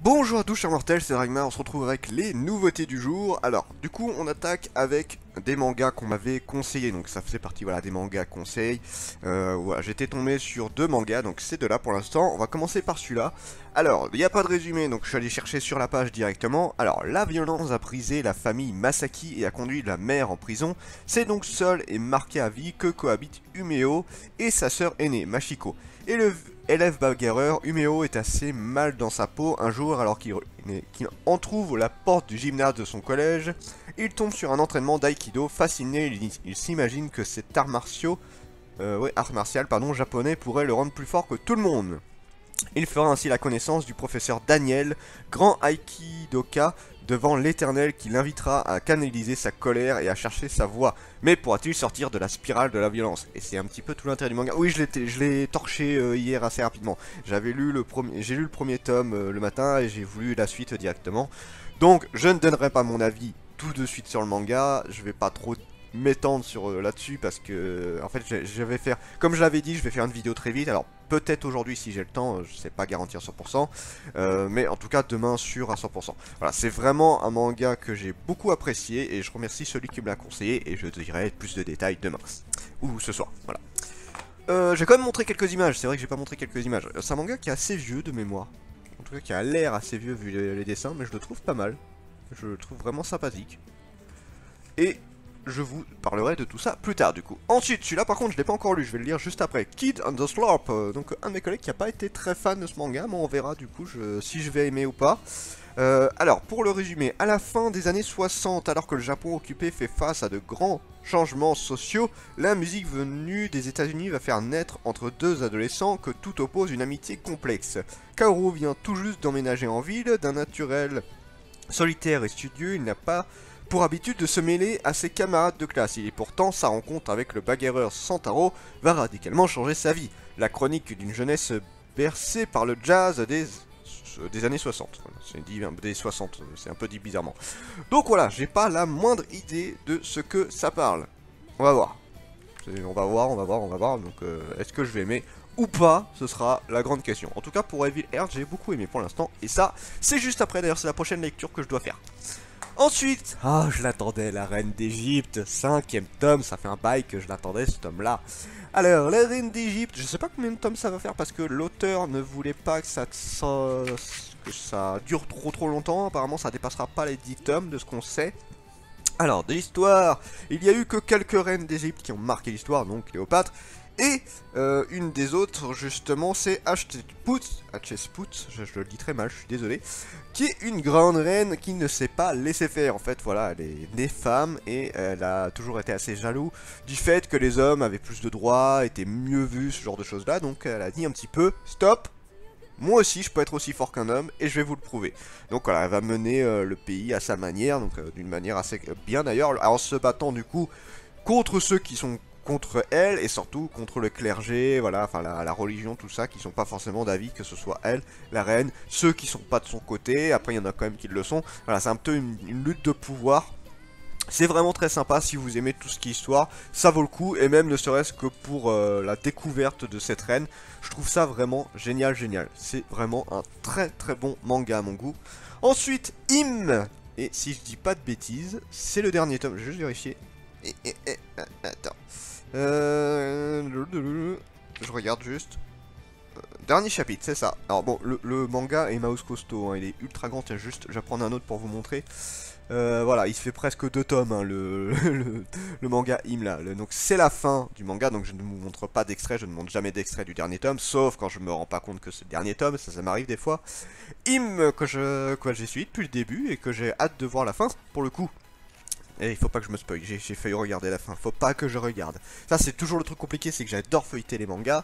Bonjour à tous chers mortels, c'est Ragnar, on se retrouve avec les nouveautés du jour. Alors, du coup, on attaque avec des mangas qu'on m'avait conseillés, donc ça faisait partie, voilà, des mangas conseils. Voilà, j'étais tombé sur deux mangas, donc c'est de là pour l'instant. On va commencer par celui-là. Alors, il n'y a pas de résumé, donc je suis allé chercher sur la page directement. Alors, la violence a brisé la famille Masaki et a conduit la mère en prison. C'est donc seul et marqué à vie que cohabitent Umeo et sa sœur aînée, Machiko. Et le élève bagarreur, Umeo est assez mal dans sa peau un jour alors qu'il entrouvre la porte du gymnase de son collège. Il tombe sur un entraînement d'aïkido. Fasciné, il s'imagine que cet art martial japonais pourrait le rendre plus fort que tout le monde. Il fera ainsi la connaissance du professeur Daniel, grand aikidoka devant l'éternel qui l'invitera à canaliser sa colère et à chercher sa voie. Mais pourra-t-il sortir de la spirale de la violence? Et c'est un petit peu tout l'intérêt du manga. Oui, je l'ai torché hier assez rapidement. J'ai lu le premier tome le matin et j'ai voulu la suite directement. Donc, je ne donnerai pas mon avis tout de suite sur le manga. Je vais pas trop m'étendre sur là-dessus parce que en fait je vais faire, comme je l'avais dit, je vais faire une vidéo très vite. Alors peut-être aujourd'hui si j'ai le temps, je sais pas garantir 100%, mais en tout cas demain sûr à 100%. Voilà, c'est vraiment un manga que j'ai beaucoup apprécié et je remercie celui qui me l'a conseillé et je te dirai plus de détails demain ou ce soir. Voilà. J'ai quand même montré quelques images. C'est vrai que j'ai pas montré quelques images. C'est un manga qui est assez vieux de mémoire, en tout cas qui a l'air assez vieux vu les dessins, mais je le trouve pas mal. Je le trouve vraiment sympathique. Et je vous parlerai de tout ça plus tard du coup. Ensuite, celui-là par contre je l'ai pas encore lu, je vais le lire juste après. Kid and the Slurp, donc un de mes collègues qui a pas été très fan de ce manga, mais on verra du coup si je vais aimer ou pas. Alors, pour le résumé, à la fin des années 60, alors que le Japon occupé fait face à de grands changements sociaux, la musique venue des États-Unis va faire naître entre deux adolescents que tout oppose une amitié complexe. Kaoru vient tout juste d'emménager en ville, d'un naturel solitaire et studieux, il n'a pas pour habitude de se mêler à ses camarades de classe. Et pourtant, sa rencontre avec le bagarreur Santaro va radicalement changer sa vie. La chronique d'une jeunesse bercée par le jazz des années 60. C'est dit des 60, c'est un peu dit bizarrement. Donc voilà, j'ai pas la moindre idée de ce que ça parle. On va voir. On va voir. Donc est-ce que je vais aimer ou pas? Ce sera la grande question. En tout cas, pour Evil Earth, j'ai beaucoup aimé pour l'instant. Et ça, c'est juste après. D'ailleurs, c'est la prochaine lecture que je dois faire. Ensuite, je l'attendais, la Reine d'Égypte, 5ème tome, ça fait un bail que je l'attendais ce tome-là. Alors, la Reine d'Égypte, je sais pas combien de tomes ça va faire parce que l'auteur ne voulait pas que ça dure trop longtemps, apparemment ça dépassera pas les 10 tomes de ce qu'on sait. Alors, de l'histoire, il y a eu que quelques reines d'Égypte qui ont marqué l'histoire, donc Cléopâtre. Et une des autres, justement, c'est Hatshepsut, je le dis très mal, je suis désolé, qui est une grande reine qui ne s'est pas laisser faire. En fait, voilà, elle est née femme et elle a toujours été assez jaloux du fait que les hommes avaient plus de droits, étaient mieux vus, ce genre de choses-là. Donc elle a dit un petit peu, stop, moi aussi je peux être aussi fort qu'un homme et je vais vous le prouver. Donc voilà, elle va mener le pays à sa manière, donc d'une manière assez bien d'ailleurs, en se battant du coup contre ceux qui sont contre elle et surtout contre le clergé, voilà, enfin la religion, tout ça, qui sont pas forcément d'avis que ce soit elle, la reine, ceux qui sont pas de son côté, après il y en a quand même qui le sont, voilà, c'est un peu une lutte de pouvoir. C'est vraiment très sympa si vous aimez tout ce qui est histoire, ça vaut le coup, et même ne serait-ce que pour la découverte de cette reine, je trouve ça vraiment génial, c'est vraiment un très bon manga à mon goût. Ensuite, et si je dis pas de bêtises, c'est le dernier tome, je vais juste vérifier. Attends. Je regarde juste. Dernier chapitre, c'est ça. Alors bon, le manga est mouse costaud, hein, il est ultra grand, tiens juste, je vais prendre un autre pour vous montrer. Voilà, il se fait presque 2 tomes, hein, le manga là. Donc c'est la fin du manga, donc je ne vous montre pas d'extrait, je ne montre jamais d'extrait du dernier tome, sauf quand je me rends pas compte que c'est le dernier tome, ça m'arrive des fois. Que j'ai suivi depuis le début et que j'ai hâte de voir la fin, pour le coup. Et il faut pas que je me spoil, j'ai failli regarder la fin, faut pas que je regarde. Ça c'est toujours le truc compliqué, c'est que j'adore feuilleter les mangas,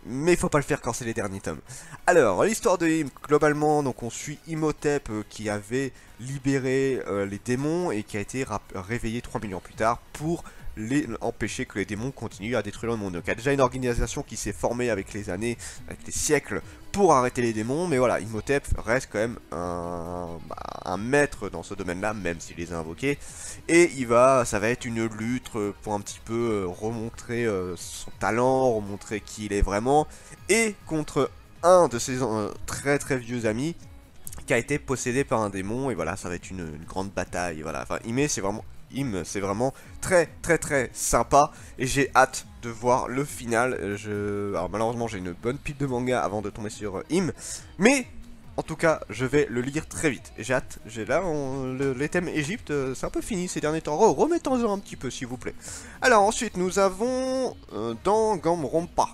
mais il faut pas le faire quand c'est les derniers tomes. Alors, l'histoire de globalement, donc on suit Imhotep qui avait libéré les démons et qui a été réveillé 3 millions plus tard pour empêcher que les démons continuent à détruire le monde. Donc il y a déjà une organisation qui s'est formée avec les années, avec les siècles, pour arrêter les démons, mais voilà, Imhotep reste quand même un maître dans ce domaine-là, même s'il les a invoqués, et ça va être une lutte pour un petit peu remontrer son talent, remontrer qui il est vraiment, et contre un de ses très vieux amis, qui a été possédé par un démon, et voilà, ça va être une grande bataille, voilà. Enfin, c'est vraiment très sympa, et j'ai hâte de voir le final. Alors malheureusement j'ai une bonne pile de manga avant de tomber sur Im, mais en tout cas je vais le lire très vite, et j'ai hâte. Les thèmes Égypte, c'est un peu fini ces derniers temps, remettons-en un petit peu s'il vous plaît. Alors ensuite nous avons Danganronpa.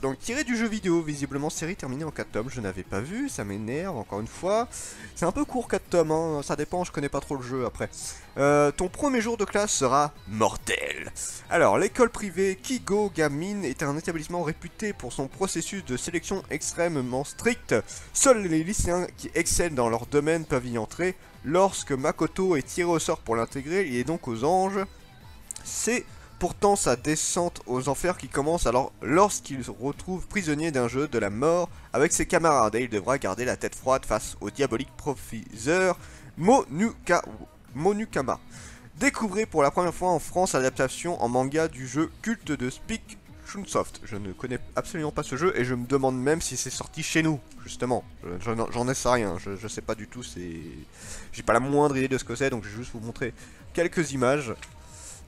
Donc tiré du jeu vidéo, visiblement série terminée en 4 tomes, je n'avais pas vu, ça m'énerve encore une fois. C'est un peu court 4 tomes, hein, ça dépend, je connais pas trop le jeu après. Ton premier jour de classe sera mortel. Alors, l'école privée Kigo Gamin est un établissement réputé pour son processus de sélection extrêmement strict. Seuls les lycéens qui excellent dans leur domaine peuvent y entrer. Lorsque Makoto est tiré au sort pour l'intégrer, il est donc aux anges. C'est pourtant sa descente aux enfers qui commence alors lorsqu'il se retrouve prisonnier d'un jeu de la mort avec ses camarades, et il devra garder la tête froide face au diabolique professeur Monukama. Découvrez pour la première fois en France l'adaptation en manga du jeu culte de Speak Chunsoft. Je ne connais absolument pas ce jeu et je me demande même si c'est sorti chez nous, justement. J'en sais rien, je sais pas du tout, j'ai pas la moindre idée de ce que c'est, donc je vais juste vous montrer quelques images.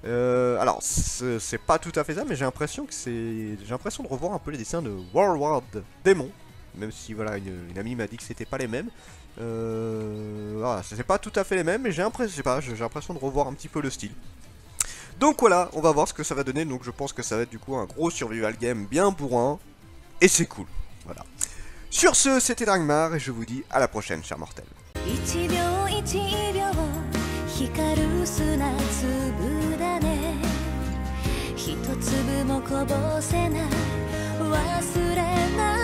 Alors, c'est pas tout à fait ça, mais j'ai l'impression de revoir un peu les dessins de World War Demon, même si voilà, une amie m'a dit que c'était pas les mêmes. Voilà, c'est pas tout à fait les mêmes, mais j'ai l'impression de revoir un petit peu le style. Donc voilà, on va voir ce que ça va donner. Donc je pense que ça va être du coup un gros survival game bien bourrin, et c'est cool. Voilà. Sur ce, c'était Dragmar et je vous dis à la prochaine, chers mortels. 光る砂粒だね一粒もこぼせない忘れない